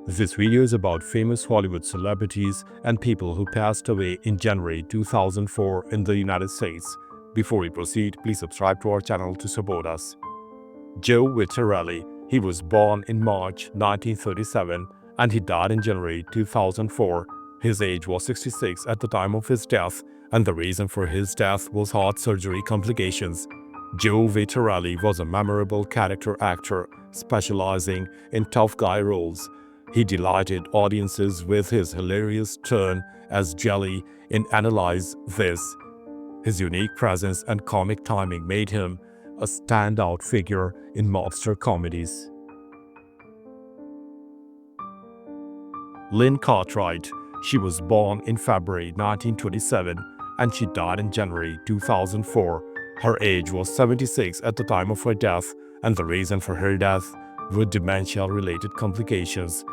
This video is about famous Hollywood celebrities and people who passed away in January 2004 in the United States. Before we proceed, please subscribe to our channel to support us. Joe Vitali. He was born in March 1937 and he died in January 2004. His age was 66 at the time of his death, and the reason for his death was heart surgery complications. Joe Vitali was a memorable character actor specializing in tough guy roles. He delighted audiences with his hilarious turn as Jelly in Analyze This. His unique presence and comic timing made him a standout figure in mobster comedies. Lynn Cartright. She was born in February 1927 and she died in January 2004. Her age was 76 at the time of her death, and the reason for her death were dementia-related complications.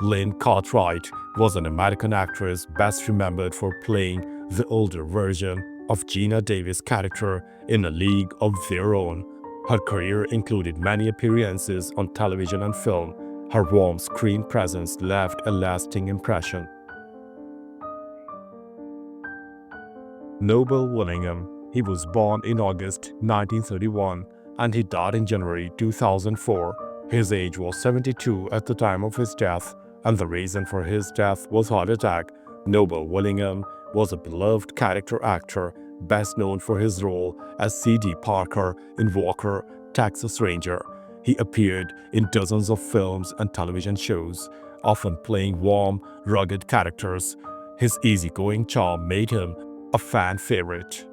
Lynn Cartright was an American actress best remembered for playing the older version of Gina Davis' character in A League of Their Own. Her career included many appearances on television and film. Her warm screen presence left a lasting impression. Noel Willingham. He was born in August 1931 and he died in January 2004. His age was 72 at the time of his death, and the reason for his death was heart attack. Noel Willingham was a beloved character actor, best known for his role as C.D. Parker in Walker, Texas Ranger. He appeared in dozens of films and television shows, often playing warm, rugged characters. His easygoing charm made him a fan favorite.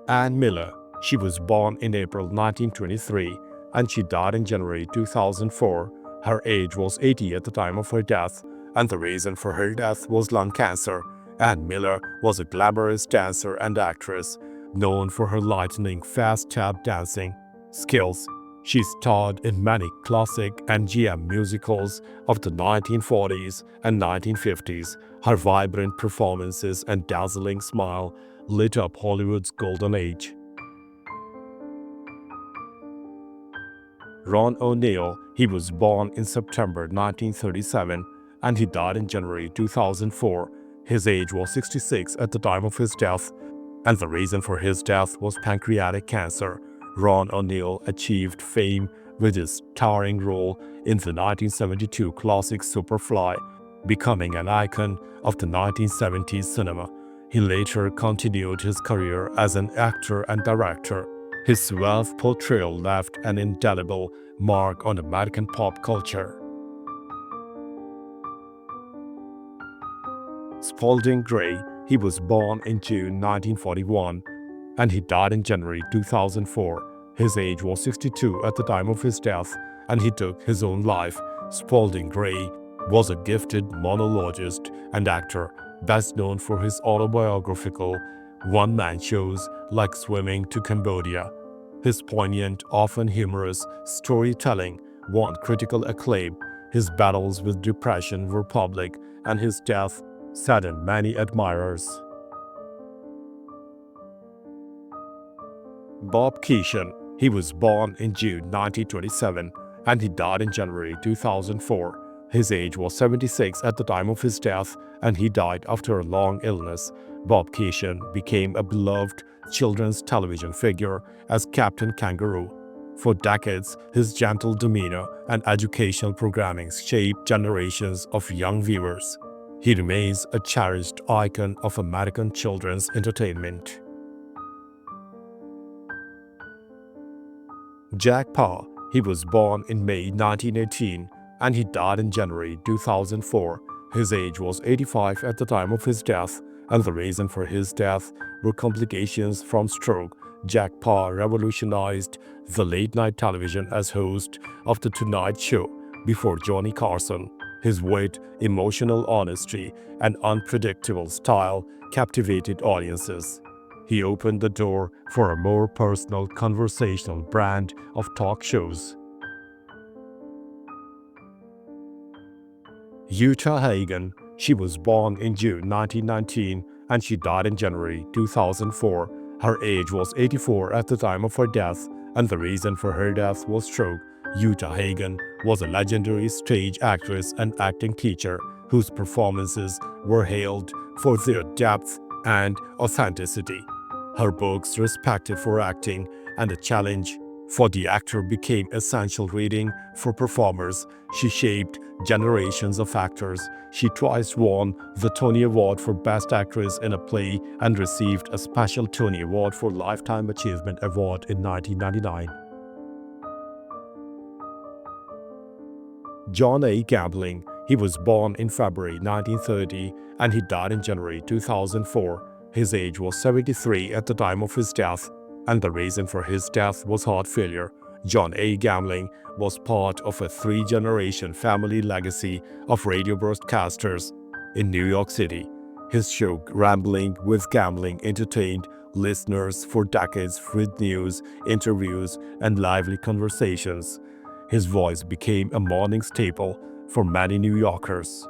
Ann Miller. She was born in April 1923 and she died in January 2004. Her age was 80 at the time of her death, and the reason for her death was lung cancer. Ann Miller was a glamorous dancer and actress, known for her lightning fast tap dancing skills. She starred in many classic and GM musicals of the 1940s and 1950s. Her vibrant performances and dazzling smile lit up Hollywood's golden age. Ron ONeal. He was born in September 1937 and he died in January 2004. His age was 66 at the time of his death, and the reason for his death was pancreatic cancer. Ron ONeal achieved fame with his starring role in the 1972 classic Superfly, becoming an icon of the 1970s cinema. He later continued his career as an actor and director. His suave portrayal left an indelible mark on American pop culture. Spalding Gray. He was born in June 1941 and he died in January 2004. His age was 62 at the time of his death, and he took his own life. Spalding Gray was a gifted monologist and actor, best known for his autobiographical one-man shows like Swimming to Cambodia. His poignant, often humorous storytelling won critical acclaim. His battles with depression were public, and his death saddened many admirers. Bob Kishan. He was born in June 1927 and he died in January 2004. His age was 76 at the time of his death, and he died after a long illness. Bob Kishan became a beloved children's television figure as Captain Kangaroo. For decades, his gentle demeanor and educational programming shaped generations of young viewers. He remains a cherished icon of American children's entertainment. Jack Paar. He was born in May 1918 and he died in January 2004. His age was 85 at the time of his death, and the reason for his death were complications from stroke. Jack Paar revolutionized the late-night television as host of The Tonight Show before Johnny Carson. His wit, emotional honesty, and unpredictable style captivated audiences. He opened the door for a more personal, conversational brand of talk shows. Hagen. She was born in June 1919 and she died in January 2004. Her age was 84 at the time of her death, and the reason for her death was stroke. Hagen was a legendary stage actress and acting teacher whose performances were hailed for their depth and authenticity. Her books, respected for acting and a challenge for the actor, became essential reading for performers. She shaped generations of actors. She twice won the Tony Award for Best Actress in a Play and received a special Tony Award for Lifetime Achievement Award in 1999. John A. Gambling. He was born in February 1930 and he died in January 2004. His age was 73 at the time of his death, and the reason for his death was heart failure. John A. Gambling was part of a three-generation family legacy of radio broadcasters in New York City. His show Rambling with Gambling entertained listeners for decades with news, interviews, and lively conversations. His voice became a morning staple for many New Yorkers.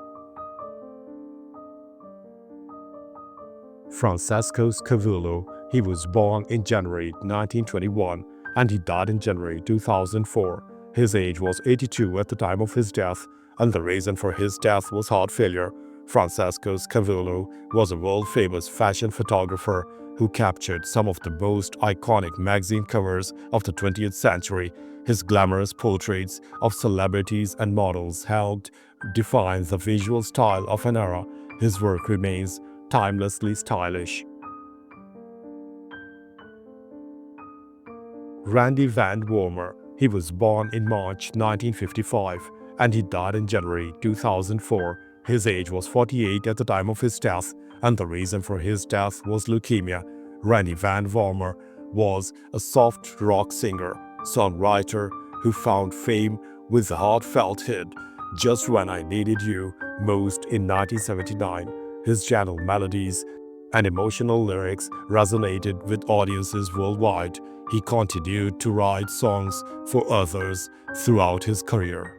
Francesco Cavulu. He was born in January 1921 and he died in January 2004. His age was 82 at the time of his death, and the reason for his death was heart failure. Francesco Cavulu was a world-famous fashion photographer who captured some of the most iconic magazine covers of the 20th century. His glamorous portraits of celebrities and models helped define the visual style of an era. His work remains timelessly stylish. Randy Van Wormer. He was born in March 1955 and he died in January 2004. His age was 48 at the time of his death, and the reason for his death was leukemia. Randy Van Wormer was a soft rock singer, songwriter who found fame with the heartfelt hit "Just When I Needed You Most" in 1979. His gentle melodies and emotional lyrics resonated with audiences worldwide. He continued to write songs for others throughout his career.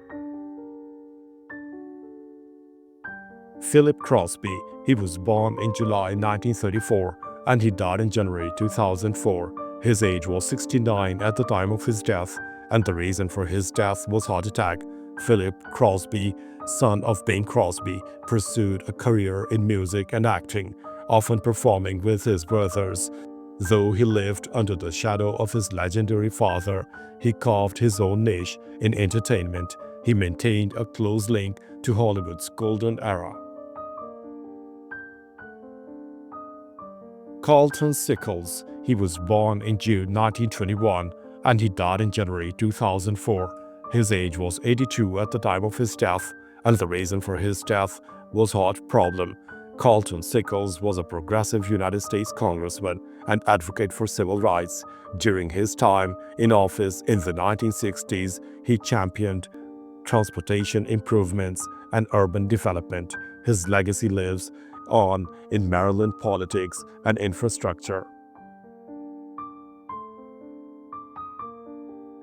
Philip Crosby. He was born in July 1934 and he died in January 2004. His age was 69 at the time of his death, and the reason for his death was heart attack. Philip Crosby, son of Bing Crosby, pursued a career in music and acting, often performing with his brothers. Though he lived under the shadow of his legendary father, he carved his own niche in entertainment. He maintained a close link to Hollywood's golden era. Colton Sickls. He was born in June 1921 and he died in January 2004. His age was 82 at the time of his death, and the reason for his death was heart problem. Colton Sickls was a progressive United States congressman and advocate for civil rights. During his time in office in the 1960s, he championed transportation improvements and urban development. His legacy lives on in Maryland politics and infrastructure.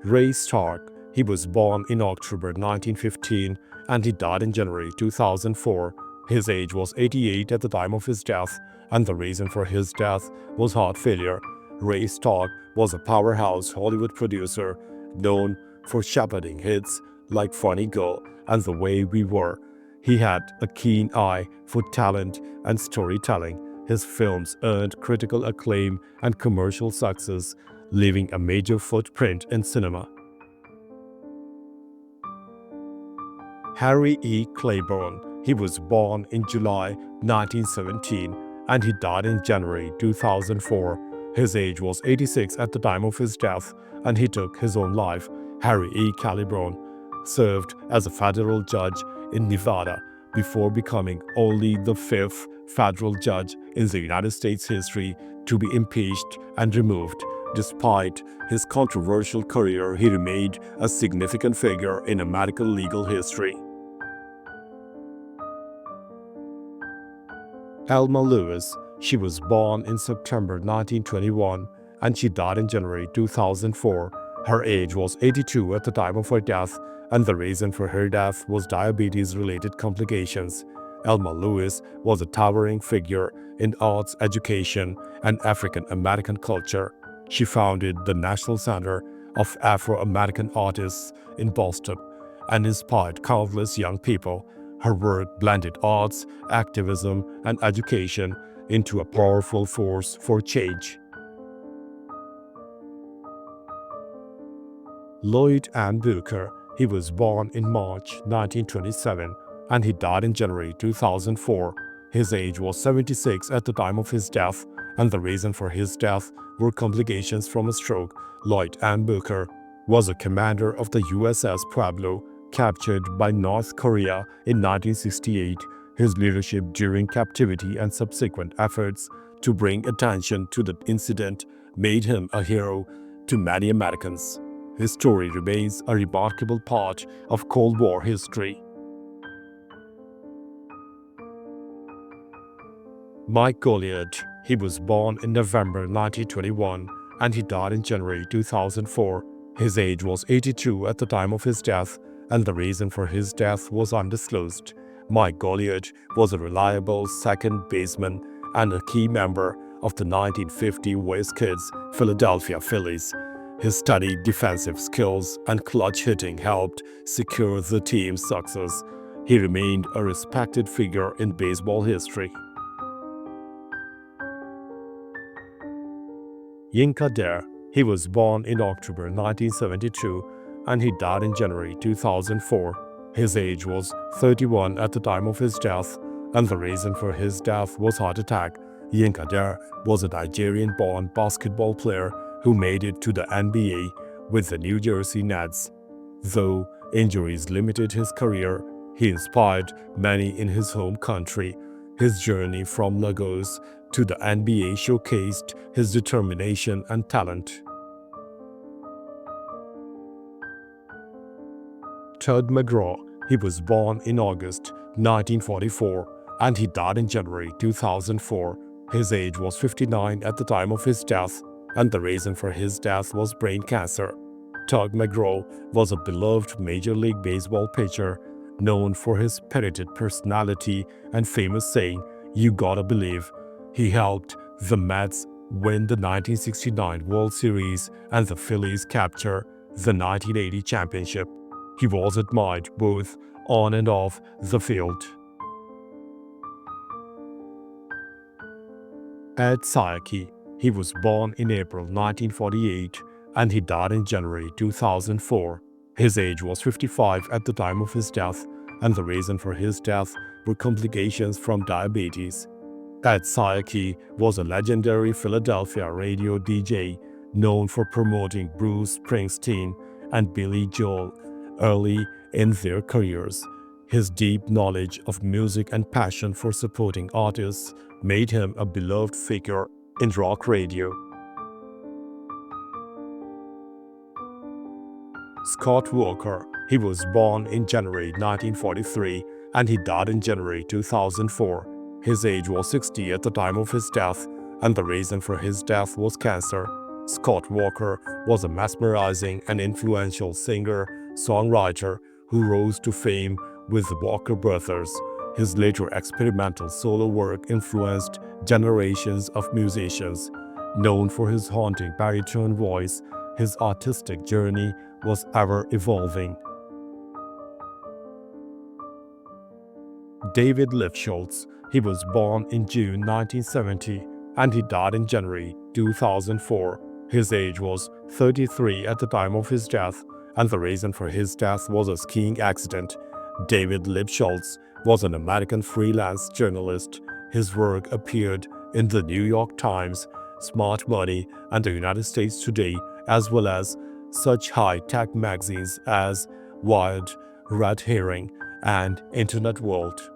Ray Stark. He was born in October 1915 and he died in January 2004. His age was 88 at the time of his death, and the reason for his death was heart failure. Ray Stark was a powerhouse Hollywood producer known for shepherding hits like Funny Girl and The Way We Were. He had a keen eye for talent and storytelling. His films earned critical acclaim and commercial success, leaving a major footprint in cinema. Harry E. Clayborn. He was born in July 1917 and he died in January 2004. His age was 86 at the time of his death, and he took his own life. Harry E. Clayborn served as a federal judge in Nevada before becoming only the fifth federal judge in the United States history to be impeached and removed. Despite his controversial career, he remained a significant figure in American legal history. Elma Lewis. She was born in September 1921 and she died in January 2004. Her age was 82 at the time of her death, and the reason for her death was diabetes-related complications. Elma Lewis was a towering figure in arts education and African American culture. She founded the National Center of Afro-American artists in Boston and inspired countless young people. Her work blended arts, activism, and education into a powerful force for change. Lloyd and Booker. He was born in March 1927 and he died in January 2004. His age was 76 at the time of his death, and the reason for his death were complications from a stroke. Lloyd and Booker was a commander of the USS Pueblo, captured by North Korea in 1968. His leadership during captivity and subsequent efforts to bring attention to the incident made him a hero to many Americans. His story remains a remarkable part of Cold War history. Mike Goliard. He was born in November 1921 and he died in January 2004. His age was 82 at the time of his death, and the reason for his death was undisclosed. Mike Goliard was a reliable second baseman and a key member of the 1950 West Kids Philadelphia Phillies. His studied defensive skills and clutch hitting helped secure the team's success. He remained a respected figure in baseball history. Yinka Dare. He was born in October 1972 and he died in January 2004. His age was 31 at the time of his death, and the reason for his death was heart attack. Yinka Dare was a Nigerian-born basketball player who made it to the NBA with the New Jersey Nets. Though injuries limited his career, he inspired many in his home country. His journey from Lagos to the NBA showcased his determination and talent. Tug McGraw. He was born in August 1944 and he died in January 2004. His age was 59 at the time of his death, and the reason for his death was brain cancer. Tug McGraw was a beloved Major League Baseball pitcher, known for his spirited personality and famous saying, "You gotta believe." He helped the Mets win the 1969 World Series and the Phillies capture the 1980 championship. He was admired both on and off the field. Ed Saiki. He was born in April 1948 and he died in January 2004. His age was 55 at the time of his death, and the reason for his death were complications from diabetes. Ed Saiki was a legendary Philadelphia radio DJ known for promoting Bruce Springsteen and Billy Joel early in their careers. His deep knowledge of music and passion for supporting artists made him a beloved figure in rock radio. Scott Walker. He was born in January 1943 and he died in January 2004. His age was 60 at the time of his death, and the reason for his death was cancer. Scott Walker was a mesmerizing and influential singer-songwriter who rose to fame with the Walker Brothers. His later experimental solo work influenced generations of musicians. Known for his haunting baritone voice, his artistic journey was ever evolving. David Lipshultz. He was born in June 1970 and he died in January 2004. His age was 33 at the time of his death, and the reason for his death was a skiing accident. David Lipshultz was an American freelance journalist. His work appeared in the New York Times, Smart Money, and the United States Today, as well as such high-tech magazines as Wired, Red Herring, and Internet World.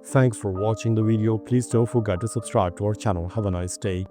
Thanks for watching the video. Please don't forget to subscribe to our channel. Have a nice day.